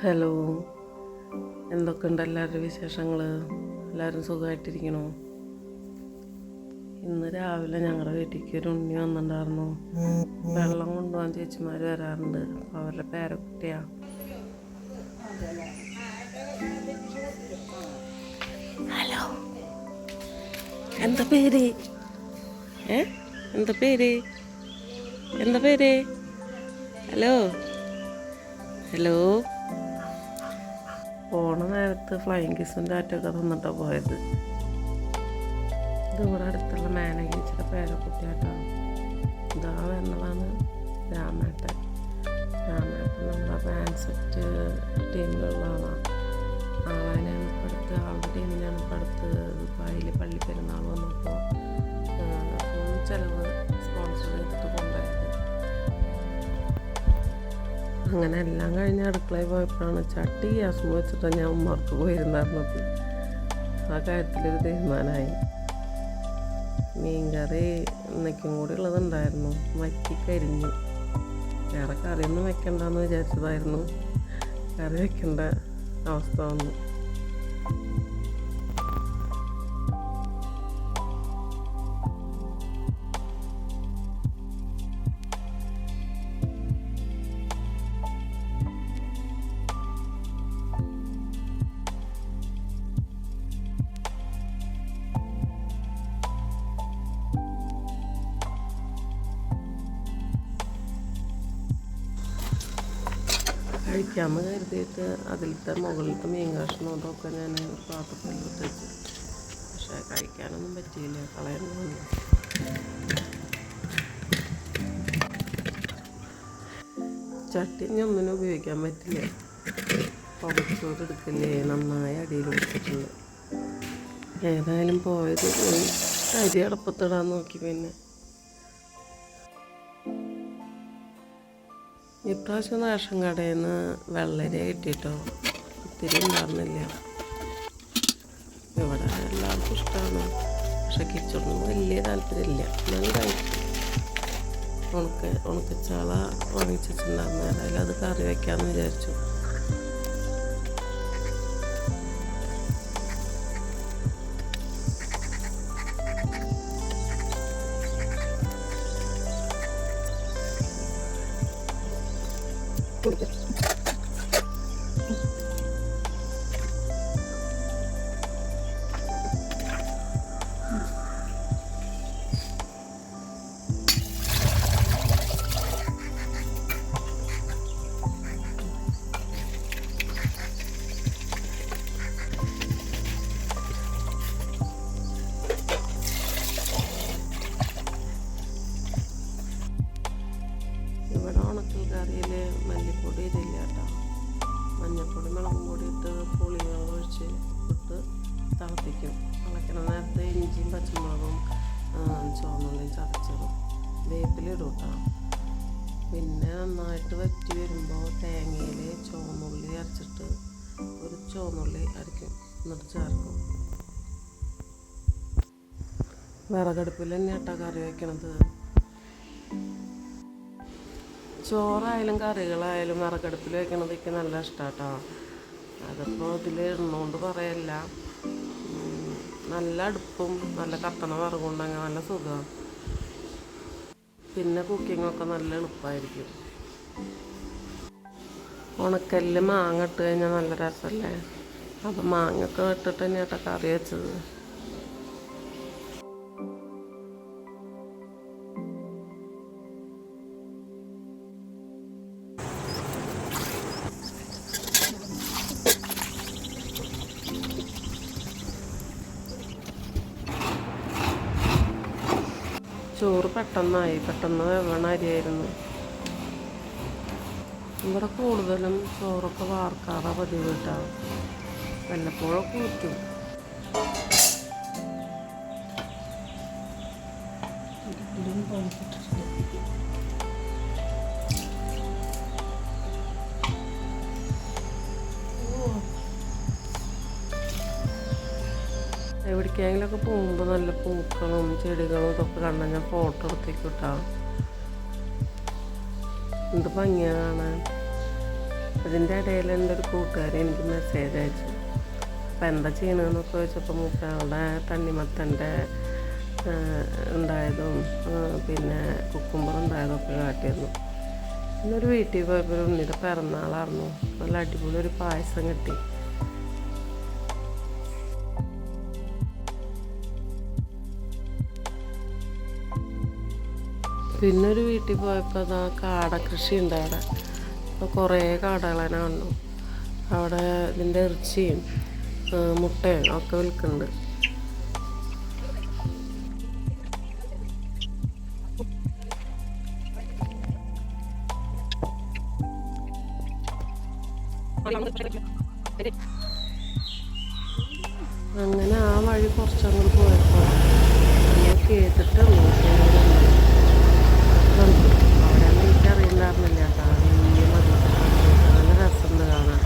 Hello, എന്തൊക്കെയുണ്ട് എല്ലാവരുടെ വിശേഷങ്ങൾ? എല്ലാവരും സുഖമായിട്ടിരിക്കണോ? ഇന്ന് രാവിലെ ഞങ്ങളുടെ വീട്ടിലേക്ക് ഒരു ഉണ്ണി വന്നിട്ടുണ്ടായിരുന്നു. വെള്ളം കൊണ്ടുപോകാൻ ചേച്ചിമാർ വരാറുണ്ട്. അപ്പോൾ അവരുടെ പേരക്കുട്ടിയാണ്. ഹലോ, എന്താ പേര്? എന്താ പേര്? എന്താ പേര്? ഹലോ ഹലോ പോണ നേരത്ത് ഫ്ലൈയിങ് കിസും ടാറ്റൊക്കെ തന്നിട്ടാണ് പോയത്. ഇതിവിടെ അടുത്തുള്ള മാനേജരുടെ പേരക്കുട്ടിയാട്ടോ. ഇതാ വരുന്നതാണ് രാമേട്ടൻ. നമ്മുടെ മാൻസെറ്റ് ടീമിലുള്ള ആളാണ്. ആളെയാണ് ഇപ്പം അടുത്ത്, ആളുടെ ടീമിനാണ് ഇപ്പം അടുത്ത് ദുബായിൽ പള്ളി പെരുന്നാൾ വന്നപ്പോൾ ഫുൾ ചിലവ് സ്പോൺസർ ചെയ്തിട്ട് കൊണ്ടുപോയത്. അങ്ങനെ എല്ലാം കഴിഞ്ഞ് അടുക്കളയിൽ പോയപ്പോഴാണ് ചട്ടി ഗ്യാസ് വെച്ചിട്ടാണ് ഞാൻ ഉമ്മർക്ക് പോയിരുന്നായിരുന്നത്. ആ കാര്യത്തിലൊരു തീരുമാനമായി. മീൻകറി ഇന്നേക്കും കൂടി ഉള്ളതുണ്ടായിരുന്നു, വറ്റിക്കരിഞ്ഞു. വേറെ കറിയൊന്നും വെക്കണ്ടെന്ന് വിചാരിച്ചതായിരുന്നു. കറി വെക്കേണ്ട അവസ്ഥ വന്നു. കഴിക്കാമെന്ന് കരുതിയിട്ട് അതിലത്തെ മുകളിലത്തെ മീൻ കഷ്ണം അതൊക്കെ ഞാൻ ഒരു പാത്രത്തിൽ ഇട്ട് വെച്ചു. പക്ഷേ കഴിക്കാനൊന്നും പറ്റിയില്ല, കളയാൻ. ചട്ടി ഇനി ഒന്നിനും ഉപയോഗിക്കാൻ പറ്റില്ല. പുകച്ചോറ് എടുക്കില്ലേ, നന്നായി അടിയിൽ പിടിച്ചിട്ടുണ്ട്. ഏതായാലും പോയത് പോയി. അരി അടപ്പത്തിടാൻ നോക്കി. പിന്നെ ഇപ്രാവശ്യം റേഷൻ കടയിൽ നിന്ന് വെള്ളരി കിട്ടിയിട്ടോ. ഇത്തിരി ഉണ്ടായിരുന്നില്ല. ഇവിടെ എല്ലാവർക്കും ഇഷ്ടമാണ്, പക്ഷെ കിച്ചണിന് വലിയ താല്പര്യമില്ല. ഞാൻ കഴിക്കും. ഉണക്കച്ചാള വാങ്ങിച്ചിട്ടുണ്ടായിരുന്നു. ഏതായാലും അത് കറി വയ്ക്കാമെന്ന് വിചാരിച്ചു. ഇവിടെ ഉണക്കൽ കറിയിൽ മല്ലിപ്പൊടി ഇതില്ല കേട്ടോ. മഞ്ഞൾപ്പൊടി മുളകും പൊടി ഇട്ട് പുളിവെള്ളം ഒഴിച്ച് ഇട്ട് തിളപ്പിക്കും. തിളയ്ക്കണ നേരത്തെ ഇഞ്ചിയും പച്ചമുളകും ചുവന്നുള്ളിയും ചതച്ചതും വേപ്പിലിടും കേട്ടോ. പിന്നെ നന്നായിട്ട് വറ്റി വരുമ്പോൾ തേങ്ങയിൽ ചുവന്നുള്ളി അരച്ചിട്ട് ഒരു ചുവന്നുള്ളി അരയ്ക്കും, എന്നിട്ട് ചേർക്കും. വിറകടുപ്പിൽ തന്നെ കേട്ടോ കറി വയ്ക്കണത്. ചോറായാലും കറികളായാലും വിറകടുപ്പിൽ വയ്ക്കണതൊക്കെ നല്ല ഇഷ്ടമാണ് കേട്ടോ. അതിപ്പോൾ ഇതിൽ ഇടുന്നതുകൊണ്ട് പറയല്ല. നല്ല അടുപ്പും നല്ല കത്തണ വിറകുണ്ടെങ്കിൽ നല്ല സുഖമാണ്. പിന്നെ കുക്കിങ്ങൊക്കെ നല്ല എളുപ്പമായിരിക്കും. ഉണക്കലിൽ മാങ്ങ ഇട്ട് കഴിഞ്ഞാൽ നല്ല രസമല്ലേ. അപ്പം മാങ്ങയൊക്കെ ഇട്ടിട്ട് തന്നെയാട്ടോ കറി വെച്ചത്. ചോറ് പെട്ടെന്ന് വേവണ അരിയായിരുന്നു. ഇവിടെ കൂടുതലും ചോറൊക്കെ വാർക്കാറാണ് പതിവ് കേട്ടോ. വല്ലപ്പോഴൊക്കെ ഊറ്റും. എവിടേക്കെങ്കിലൊക്കെ പോകുമ്പോൾ നല്ല പൂക്കളും ചെടികളും ഇതൊക്കെ കണ്ടാൽ ഞാൻ ഫോട്ടോ എടുത്തേക്ക് കിട്ടാം. എന്ത് ഭംഗിയാണ് കാണാൻ. അതിൻ്റെ ഇടയിൽ എൻ്റെ ഒരു കൂട്ടുകാരി എനിക്ക് മെസ്സേജ് അയച്ചു. അപ്പം എന്താ ചെയ്യണമെന്നൊക്കെ ചോദിച്ചപ്പോൾ മൂപ്പരുടെ തണ്ണിമത്തൻ്റെ ഉണ്ടായതും പിന്നെ കുക്കുമ്പർ ഉണ്ടായതൊക്കെ കാട്ടിയിരുന്നു. പിന്നൊരു വീട്ടിൽ പോയപ്പോൾ ഒരു ഉണ്ണിയുടെ പിറന്നാളായിരുന്നു. നല്ല അടിപൊളി ഒരു പായസം കിട്ടി. പിന്നൊരു വീട്ടിൽ പോയപ്പോൾ അതാ കാട കൃഷി ഉണ്ട് അവിടെ. അപ്പോൾ കുറേ കാടകളെ കണ്ടു. അവിടെ ഇതിൻ്റെ ഇറച്ചിയും മുട്ടയും ഒക്കെ വിൽക്കുന്നുണ്ട്. അങ്ങനെ ആ വഴി കുറച്ചങ്ങോട്ട് പോയപ്പോൾ നമ്മൾ കേട്ടിട്ടുള്ളൂ. അവിടെ എനിക്കറിയുന്നുണ്ടായിരുന്നില്ല കേട്ടോ. വലിയ മതിൽക്കെട്ട് നല്ല രസമുണ്ട് കാണാൻ.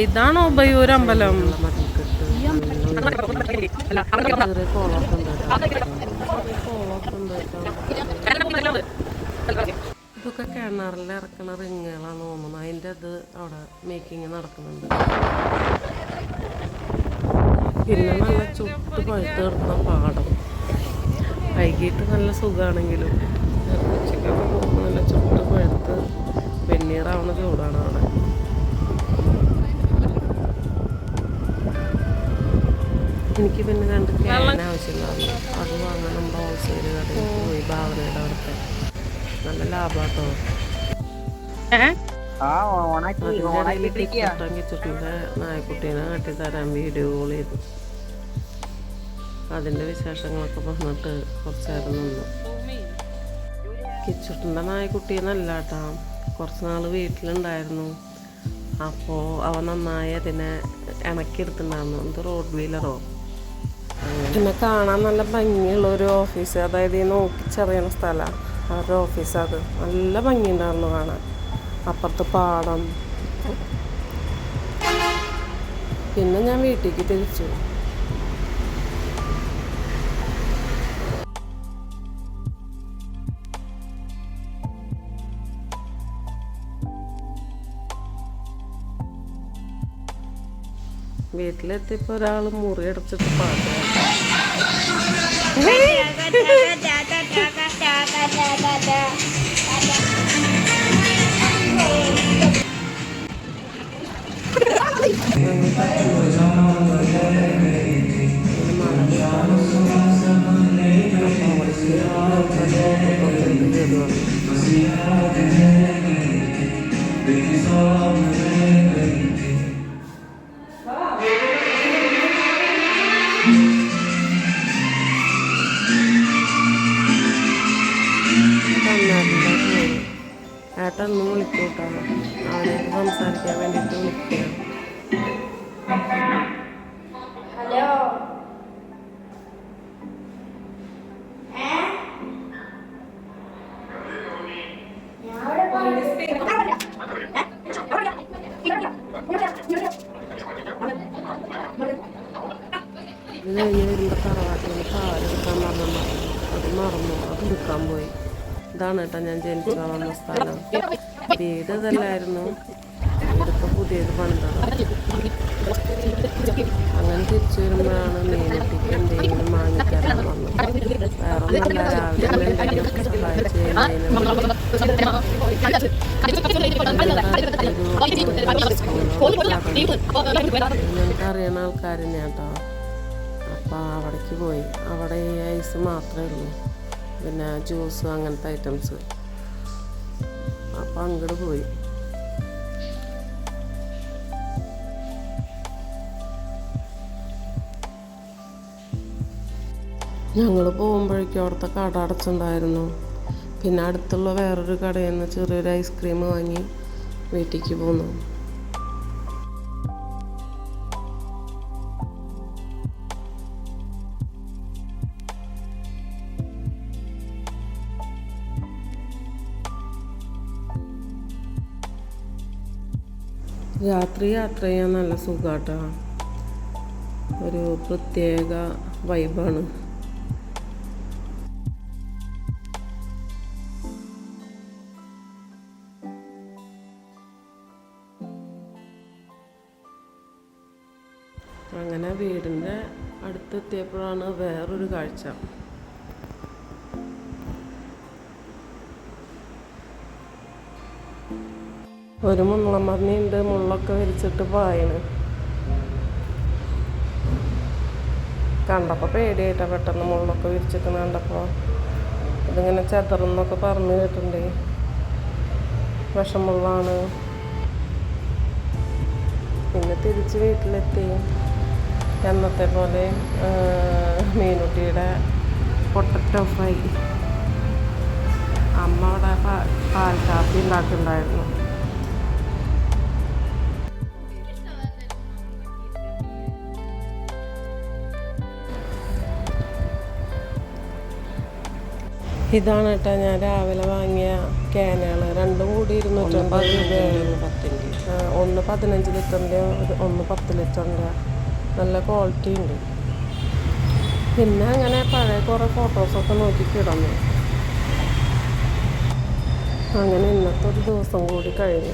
ഇതാണോ ഉബയൂർ അമ്പലം? മതിൽക്കെട്ട് ചെറിയ കോളൊക്കെ ഉണ്ട് കേട്ടോ. ഇതൊക്കെ കിണറിൽ ഇറക്കണ റിങ്ങുകളാണ് തോന്നുന്നത്. അതിൻ്റെ അത് അവിടെ മേക്കിങ് നടക്കുന്നുണ്ട്. പിന്നെ നല്ല ചുട്ട് പഴുത്ത് കിടക്കുന്ന പാടം. വൈകിട്ട് നല്ല സുഖമാണെങ്കിലും ഉച്ചക്കൊക്കെ പോകുമ്പോൾ നല്ല ചുട്ട് പഴുത്ത് വെണ്ണീറാവുന്ന ചൂടാണ് അവിടെ. എനിക്ക് പിന്നെ 2 ക്യാൻ ആവശ്യമുണ്ടായിരുന്നു. അത് വാങ്ങാൻ നമ്മുടെ ഹോൾസെയിൽ കടയിൽ പോയി. ഭാവനയുടെ അവിടുത്തെ നല്ല ലാഭാട്ടോ. കിച്ചുട്ടിൻ്റെ നായക്കുട്ടീനെ കാട്ടിത്തരാൻ വീഡിയോ കോൾ ചെയ്തു. അതിൻ്റെ വിശേഷങ്ങളൊക്കെ പറഞ്ഞിട്ട് കുറച്ച് നേരം നിന്നു. കിച്ചുട്ടിൻ്റെ നായക്കുട്ടീന്നല്ല കേട്ടോ, കുറച്ച് നാൾ വീട്ടിലുണ്ടായിരുന്നു. അപ്പോൾ അവ നന്നായി അതിനെ ഇണക്കിയെടുത്തിട്ടുണ്ടായിരുന്നു. എന്ത് റോഡ് വീലറോ. പിന്നെ കാണാൻ നല്ല ഭംഗിയുള്ളൊരു ഓഫീസ്, അതായത് ഈ നോക്കിച്ചറിയണ സ്ഥലമാണ് അവരുടെ ഓഫീസ്. അത് നല്ല ഭംഗിയുണ്ടായിരുന്നു കാണാൻ. അപ്പുറത്ത് പാടം. പിന്നെ ഞാൻ വീട്ടിലേക്ക് തിരിച്ചു. വീട്ടിലെത്തിയപ്പോൾ ഒരാൾ മുറി അടച്ചിട്ട് പാട്ട് ഏട്ടൊന്നും വിളിക്കൂട്ടോ. അവനോട് സംസാരിക്കാൻ വേണ്ടിയിട്ട് വിളിക്കുക. ഹലോ, ഇത് കഴിഞ്ഞ് വരുമ്പോൾ തറവാട്ടിൽ പാലെടുക്കാൻ പറഞ്ഞു. അത് മറന്നു. അത് എടുക്കാൻ പോയി. ഇതാണ് കേട്ടോ ഞാൻ ജനിച്ചു വന്ന സ്ഥലം. വീട് ഇതല്ലായിരുന്നു. വീടിപ്പോൾ പുതിയത് പണിതാണ്. അങ്ങനെ തിരിച്ചു വരുമ്പോഴാണ് മീനട്ടിക്ക് എന്തെങ്കിലും വാങ്ങിത്തരാൻ വന്നത്. വേറെ ഒന്നല്ല, രാവിലെ എന്തെങ്കിലും സഹായിച്ച് ഞങ്ങൾക്ക് അറിയുന്ന ആൾക്കാർ തന്നെയാണ് കേട്ടോ. അപ്പോൾ അവിടേക്ക് പോയി. അവിടെ ഈ ഐസ് മാത്രമേ ഉള്ളൂ, പിന്നെ ജ്യൂസ് അങ്ങനത്തെ ഐറ്റംസ്. അപ്പോൾ അങ്ങോട്ട് പോയി. ഞങ്ങൾ പോകുമ്പോഴേക്കും അവിടുത്തെ കട അടച്ചിട്ടുണ്ടായിരുന്നു. പിന്നെ അടുത്തുള്ള വേറൊരു കടയിൽ നിന്ന് ചെറിയൊരു ഐസ്ക്രീം വാങ്ങി വീട്ടിലേക്ക് പോന്നു. രാത്രി യാത്ര ചെയ്യാൻ നല്ല സുഖാട്ടോ. ഒരു പ്രത്യേക വൈബാണ്. അങ്ങനെ വീടിൻ്റെ അടുത്തെത്തിയപ്പോഴാണ് വേറൊരു കാഴ്ച. ഒരു മുള്ളൻപന്നിയുണ്ട്, മുള്ളൊക്കെ വിരിച്ചിട്ട് പായണ്. കണ്ടപ്പോൾ പേടിയായിട്ടാ, പെട്ടെന്ന് മുള്ളൊക്കെ വിരിച്ചിട്ട് കണ്ടപ്പോൾ. ഇതിങ്ങനെ ചെതറുന്നൊക്കെ പറഞ്ഞു കേട്ടിട്ടുണ്ട്, വിഷമുള്ളാണ്. പിന്നെ തിരിച്ച് വീട്ടിലെത്തി. എന്നത്തെ പോലെ മീനുട്ടിയുടെ പൊട്ടറ്റോ ഫ്രൈ, അമ്മ അവിടെ പാൽ കാപ്പി ഉണ്ടാക്കുന്നുണ്ടായിരുന്നു. ഇതാണ് കേട്ടോ ഞാൻ രാവിലെ വാങ്ങിയ ക്യാനുകൾ. രണ്ടും കൂടി 250 രൂപ. ഒന്ന് 15 ലിറ്ററിൻ്റെ, ഒന്ന് 10 ലിറ്ററിൻ്റെ. നല്ല ക്വാളിറ്റി ഉണ്ട്. പിന്നെ അങ്ങനെ പഴയ കുറേ ഫോട്ടോസൊക്കെ നോക്കി കിടന്നു. അങ്ങനെ ഇന്നത്തെ ഒരു ദിവസം കൂടി കഴിഞ്ഞു.